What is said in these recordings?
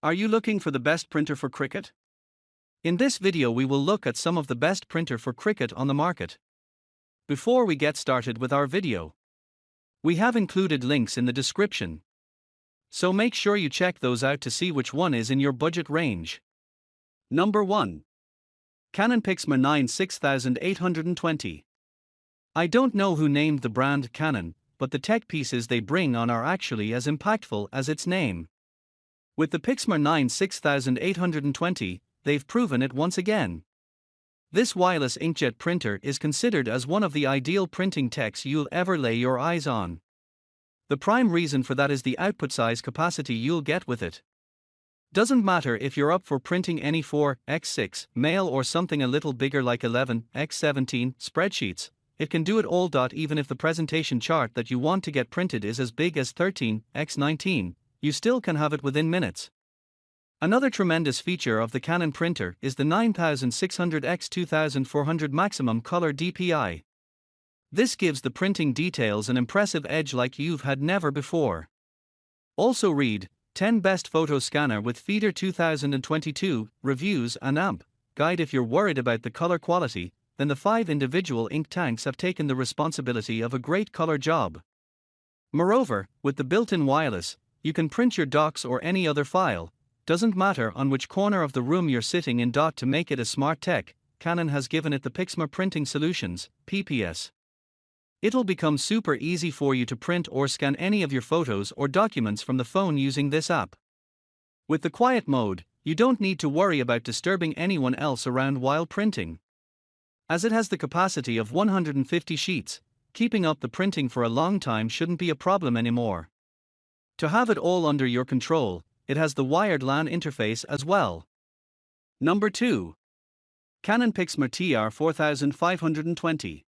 Are you looking for the best printer for Cricut? In this video we will look at some of the best printer for Cricut on the market. Before we get started with our video, we have included links in the description, so make sure you check those out to see which one is in your budget range. Number 1. Canon PIXMA 9 6820. I don't know who named the brand Canon, but the tech pieces they bring on are actually as impactful as its name. With the PIXMA 9 6820, they've proven it once again. This wireless inkjet printer is considered as one of the ideal printing techs you'll ever lay your eyes on. The prime reason for that is the output size capacity you'll get with it. Doesn't matter if you're up for printing any 4x6 mail or something a little bigger like 11x17 spreadsheets, it can do it all. Even if the presentation chart that you want to get printed is as big as 13x19, you still can have it within minutes. Another tremendous feature of the Canon printer is the 9600x2400 maximum color DPI. This gives the printing details an impressive edge like you've had never before. Also read 10 Best Photo Scanner with Feeder 2022 Reviews and AMP Guide. If you're worried about the color quality, then the 5 individual ink tanks have taken the responsibility of a great color job. Moreover, with the built-in wireless, you can print your docs or any other file, doesn't matter on which corner of the room you're sitting in. To make it a smart tech, Canon has given it the PIXMA Printing Solutions, PPS. It'll become super easy for you to print or scan any of your photos or documents from the phone using this app. With the quiet mode, you don't need to worry about disturbing anyone else around while printing. As it has the capacity of 150 sheets, keeping up the printing for a long time shouldn't be a problem anymore. To have it all under your control, it has the wired LAN interface as well. Number 2. Canon PIXMA TR4520.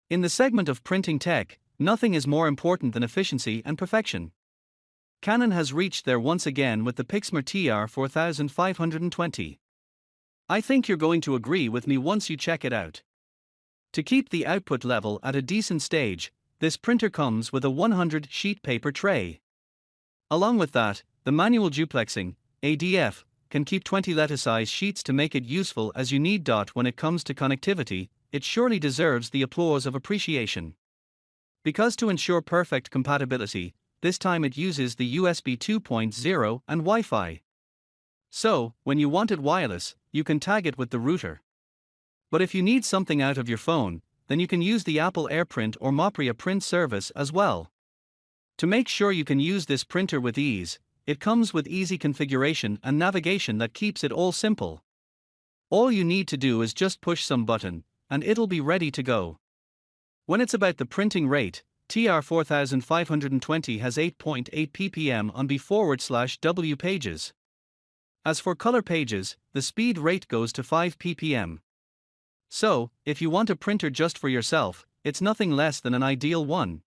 In the segment of printing tech, nothing is more important than efficiency and perfection. Canon has reached there once again with the PIXMA TR4520. I think you're going to agree with me once you check it out. To keep the output level at a decent stage, this printer comes with a 100-sheet paper tray. Along with that, the manual duplexing, ADF, can keep 20 letter-size sheets to make it useful as you need. When it comes to connectivity, it surely deserves the applause of appreciation. Because to ensure perfect compatibility, this time it uses the USB 2.0 and Wi-Fi. So, when you want it wireless, you can tag it with the router. But if you need something out of your phone, then you can use the Apple AirPrint or Mopria print service as well. To make sure you can use this printer with ease, it comes with easy configuration and navigation that keeps it all simple. All you need to do is just push some button, and it'll be ready to go. When it's about the printing rate, TR4520 has 8.8 ppm on B/W pages. As for color pages, the speed rate goes to 5 ppm. So, if you want a printer just for yourself, it's nothing less than an ideal one.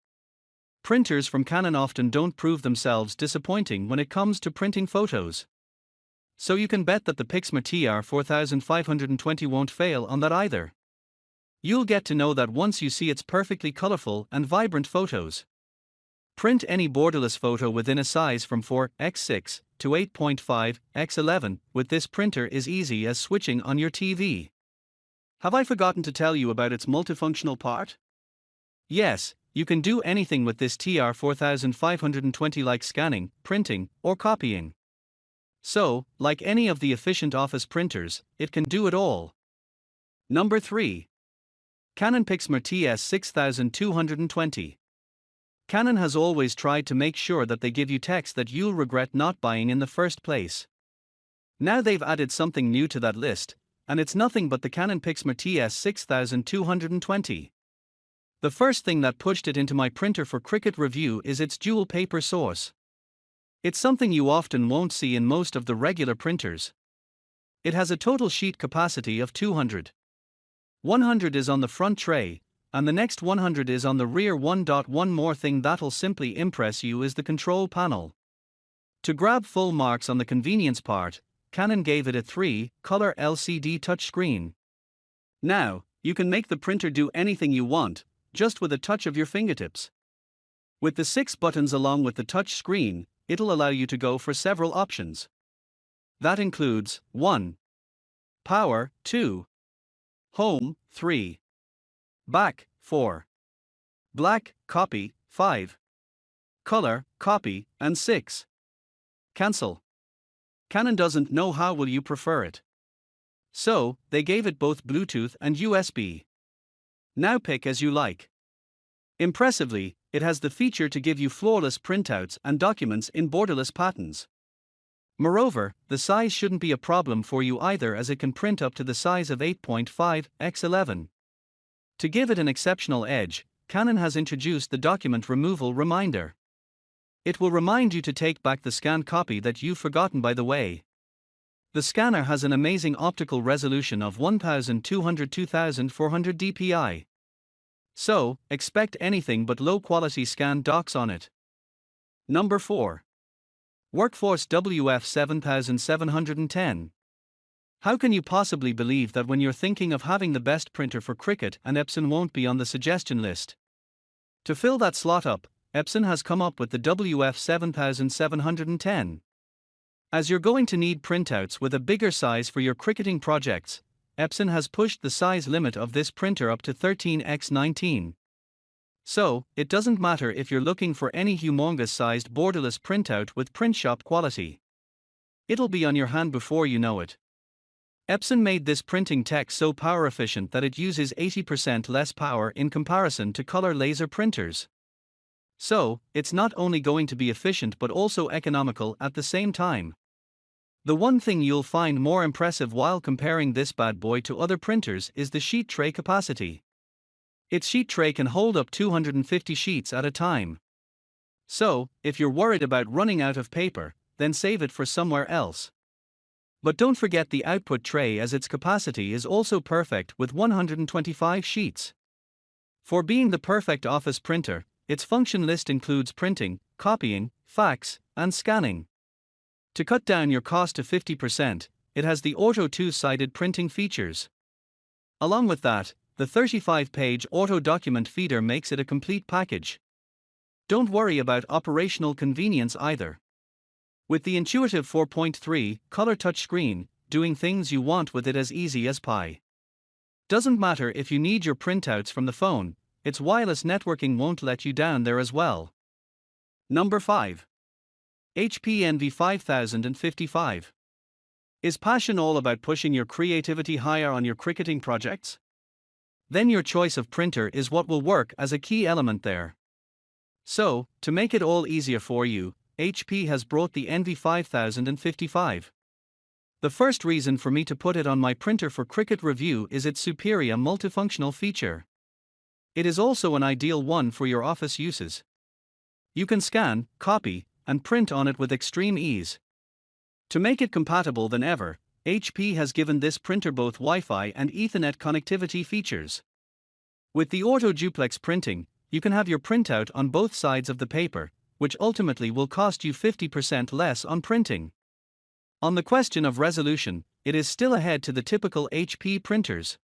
Printers from Canon often don't prove themselves disappointing when it comes to printing photos. So you can bet that the PIXMA TR4520 won't fail on that either. You'll get to know that once you see its perfectly colorful and vibrant photos. Print any borderless photo within a size from 4x6 to 8.5x11 with this printer is easy as switching on your TV. Have I forgotten to tell you about its multifunctional part? Yes, you can do anything with this TR4520 like scanning, printing, or copying. So, like any of the efficient office printers, it can do it all. Number 3. Canon PIXMA TS6220. Canon has always tried to make sure that they give you techs that you'll regret not buying in the first place. Now they've added something new to that list, and it's nothing but the Canon PIXMA TS6220. The first thing that pushed it into my printer for Cricut review is its dual paper source. It's something you often won't see in most of the regular printers. It has a total sheet capacity of 200. 100 is on the front tray, and the next 100 is on the rear. One more thing that'll simply impress you is the control panel. To grab full marks on the convenience part, Canon gave it a 3-color LCD touchscreen. Now, you can make the printer do anything you want, just with a touch of your fingertips. With the 6 buttons along with the touch screen, it'll allow you to go for several options. That includes 1. Power, 2. Home, 3. Back, 4. Black, copy, 5. Color, copy, and 6. Cancel. Canon doesn't know how will you prefer it. So, they gave it both Bluetooth and USB. Now pick as you like. Impressively, it has the feature to give you flawless printouts and documents in borderless patterns. Moreover, the size shouldn't be a problem for you either, as it can print up to the size of 8.5 x 11. To give it an exceptional edge, Canon has introduced the document removal reminder. It will remind you to take back the scanned copy that you've forgotten by the way. The scanner has an amazing optical resolution of 1200-2400 dpi. So, expect anything but low-quality scanned docs on it. Number 4. Workforce WF-7710. How can you possibly believe that when you're thinking of having the best printer for Cricut and Epson won't be on the suggestion list? To fill that slot up, Epson has come up with the WF-7710. As you're going to need printouts with a bigger size for your cricketing projects, Epson has pushed the size limit of this printer up to 13x19. So, it doesn't matter if you're looking for any humongous sized borderless printout with print shop quality. It'll be on your hand before you know it. Epson made this printing tech so power efficient that it uses 80% less power in comparison to color laser printers. So, it's not only going to be efficient but also economical at the same time. The one thing you'll find more impressive while comparing this bad boy to other printers is the sheet tray capacity. Its sheet tray can hold up 250 sheets at a time. So, if you're worried about running out of paper, then save it for somewhere else. But don't forget the output tray, as its capacity is also perfect with 125 sheets. For being the perfect office printer, its function list includes printing, copying, fax, and scanning. To cut down your cost to 50%, it has the auto two-sided printing features. Along with that, the 35-page auto document feeder makes it a complete package. Don't worry about operational convenience either. With the intuitive 4.3 color touchscreen, doing things you want with it as easy as pie. Doesn't matter if you need your printouts from the phone, its wireless networking won't let you down there as well. Number 5. HP XP-15000. Is passion all about pushing your creativity higher on your cricketing projects? Then your choice of printer is what will work as a key element there. So, to make it all easier for you, HP has brought the XP-15000. The first reason for me to put it on my printer for Cricut review is its superior multifunctional feature. It is also an ideal one for your office uses. You can scan, copy, and print on it with extreme ease. To make it compatible than ever, HP has given this printer both Wi-Fi and Ethernet connectivity features. With the auto duplex printing, you can have your printout on both sides of the paper, which ultimately will cost you 50% less on printing. On the question of resolution, it is still ahead to the typical HP printers.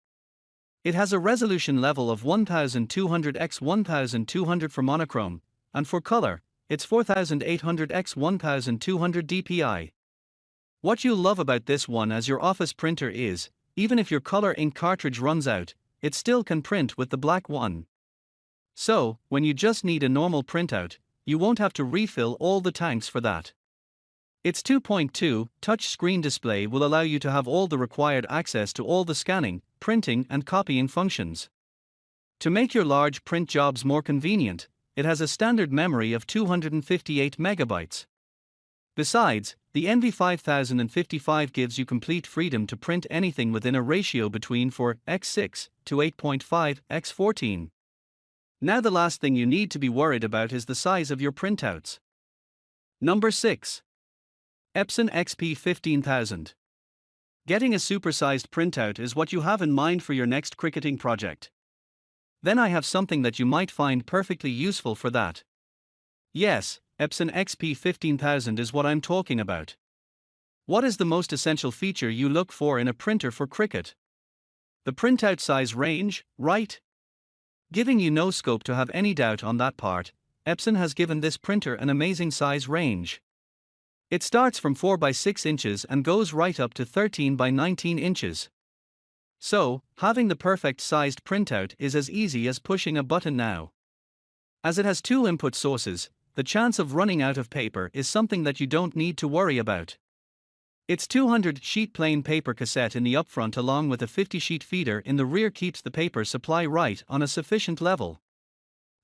It has a resolution level of 1200 x 1200 for monochrome, and for color, it's 4800 x 1200 dpi. What you'll love about this one as your office printer is, even if your color ink cartridge runs out, it still can print with the black one. So, when you just need a normal printout, you won't have to refill all the tanks for that. Its 2.2 touch screen display will allow you to have all the required access to all the scanning, printing, and copying functions. To make your large print jobs more convenient, it has a standard memory of 258 megabytes. Besides, the XP-15000 gives you complete freedom to print anything within a ratio between 4:6 to 8.5:14. Now the last thing you need to be worried about is the size of your printouts. Number 6. Epson XP-15000. Getting a supersized printout is what you have in mind for your next cricketing project. Then I have something that you might find perfectly useful for that. Yes, Epson XP-15000 is what I'm talking about. What is the most essential feature you look for in a printer for Cricut? The printout size range, right? Giving you no scope to have any doubt on that part, Epson has given this printer an amazing size range. It starts from 4 by 6 inches and goes right up to 13 by 19 inches. So, having the perfect sized printout is as easy as pushing a button now. As it has 2 input sources, the chance of running out of paper is something that you don't need to worry about. Its 200 sheet plain paper cassette in the upfront along with a 50 sheet feeder in the rear keeps the paper supply right on a sufficient level.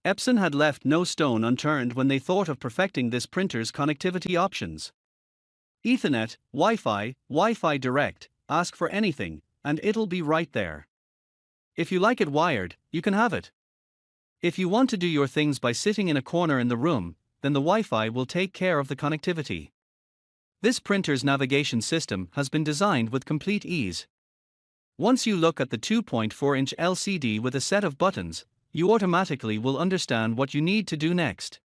Epson had left no stone unturned when they thought of perfecting this printer's connectivity options. Ethernet, Wi-Fi, Wi-Fi Direct, ask for anything, and it'll be right there. If you like it wired, you can have it. If you want to do your things by sitting in a corner in the room, then the Wi-Fi will take care of the connectivity. This printer's navigation system has been designed with complete ease. Once you look at the 2.4-inch LCD with a set of buttons, you automatically will understand what you need to do next.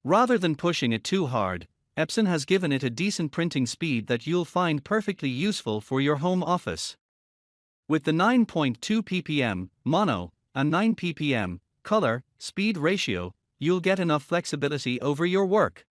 Rather than pushing it too hard, Epson has given it a decent printing speed that you'll find perfectly useful for your home office. With the 9.2 ppm mono and 9 ppm color speed ratio, you'll get enough flexibility over your work.